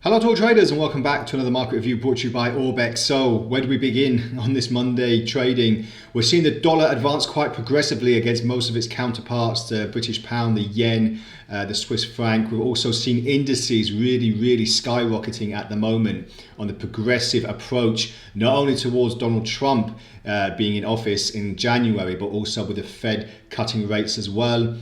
Hello to all traders and welcome back to another market review brought to you by Orbex. So where do we begin on this Monday trading? We're seeing the dollar advance quite progressively against most of its counterparts, the British pound, the yen, the Swiss franc. We've also seen indices really skyrocketing at the moment on the progressive approach, not only towards Donald Trump being in office in January, but also with the Fed cutting rates as well.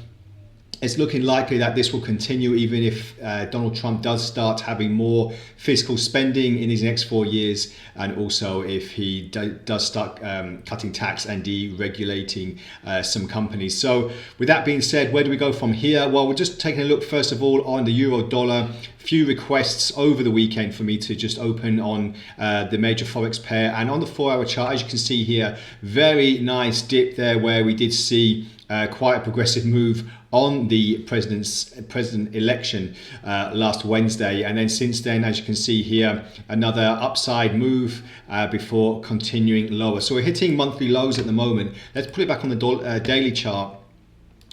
It's looking likely that this will continue even if Donald Trump does start having more fiscal spending in his next 4 years, and also if he does start cutting tax and deregulating some companies. So with that being said, where do we go from here? Well, we're just taking a look first of all on the euro dollar. Few requests over the weekend for me to just open on the major forex pair, and on the 4-hour chart, as you can see here, very nice dip there where we did see quite a progressive move on the president election last Wednesday, and then since then, as you can see here, another upside move before continuing lower. So we're hitting monthly lows at the moment. Let's put it back on the daily chart.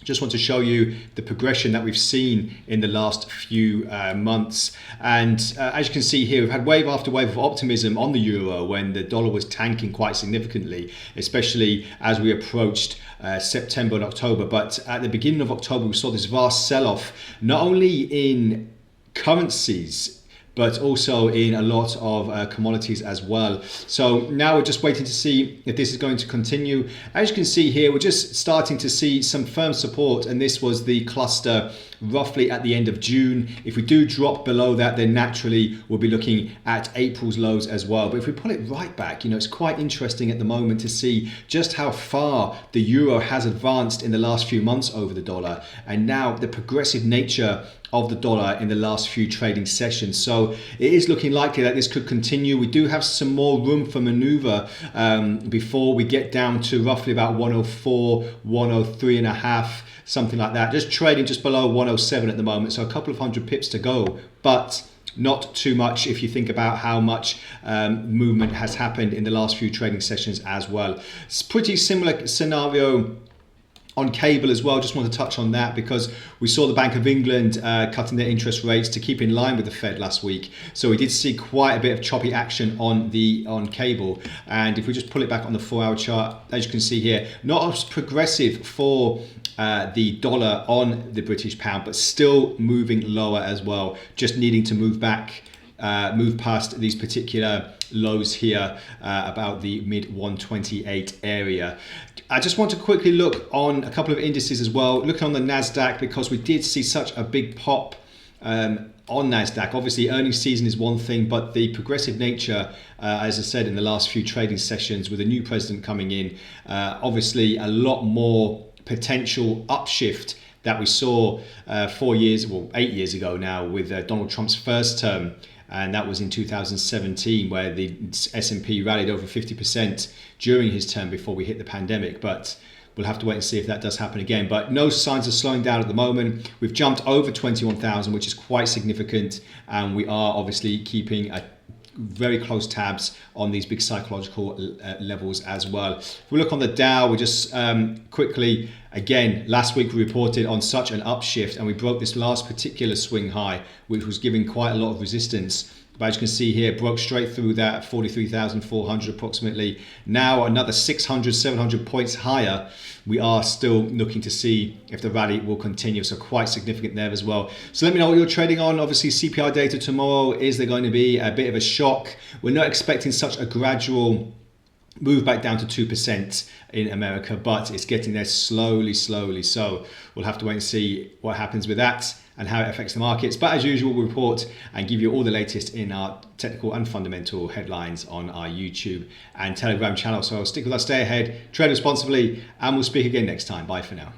Just want to show you the progression that we've seen in the last few months. And as you can see here, we've had wave after wave of optimism on the euro when the dollar was tanking quite significantly, especially as we approached September and October. But at the beginning of October, we saw this vast sell-off, not only in currencies, but also in a lot of commodities as well. So now we're just waiting to see if this is going to continue. As you can see here, we're just starting to see some firm support, and this was the cluster roughly at the end of June. If we do drop below that, then naturally we'll be looking at April's lows as well. But if we pull it right back, it's quite interesting at the moment to see just how far the euro has advanced in the last few months over the dollar, and now the progressive nature of the dollar in the last few trading sessions. So it is looking likely that this could continue. We do have some more room for maneuver before we get down to roughly about 104, 103 and a half, something like that. Just trading just below 107 at the moment. So a couple of hundred pips to go, but not too much if you think about how much movement has happened in the last few trading sessions as well. It's pretty similar scenario on cable as well. Just want to touch on that because we saw the Bank of England cutting their interest rates to keep in line with the Fed last week. So we did see quite a bit of choppy action on cable. And if we just pull it back on the 4-hour chart, as you can see here, not as progressive for the dollar on the British pound, but still moving lower as well, just needing to move back, move past these particular lows here, about the mid 128 area. I just want to quickly look on a couple of indices as well, looking on the Nasdaq, because we did see such a big pop on Nasdaq. Obviously earnings season is one thing, but the progressive nature, as I said, in the last few trading sessions with a new president coming in, obviously a lot more potential upshift that we saw 8 years ago now with Donald Trump's first term. And that was in 2017, where the S&P rallied over 50% during his term before we hit the pandemic. But we'll have to wait and see if that does happen again. But no signs of slowing down at the moment. We've jumped over 21,000, which is quite significant. And we are obviously keeping a very close tabs on these big psychological levels as well. If we look on the Dow, we just quickly, again, last week we reported on such an upshift, and we broke this last particular swing high, which was giving quite a lot of resistance. But as you can see here, broke straight through that 43,400 approximately. Now another 600, 700 points higher. We are still looking to see if the rally will continue. So quite significant there as well. So let me know what you're trading on. Obviously CPI data tomorrow. Is there going to be a bit of a shock? We're not expecting such a gradual move back down to 2% in America, but it's getting there slowly. So we'll have to wait and see what happens with that and how it affects the markets. But as usual, we'll report and give you all the latest in our technical and fundamental headlines on our YouTube and Telegram channel. So stick with us, stay ahead, trade responsibly, and we'll speak again next time. Bye for now.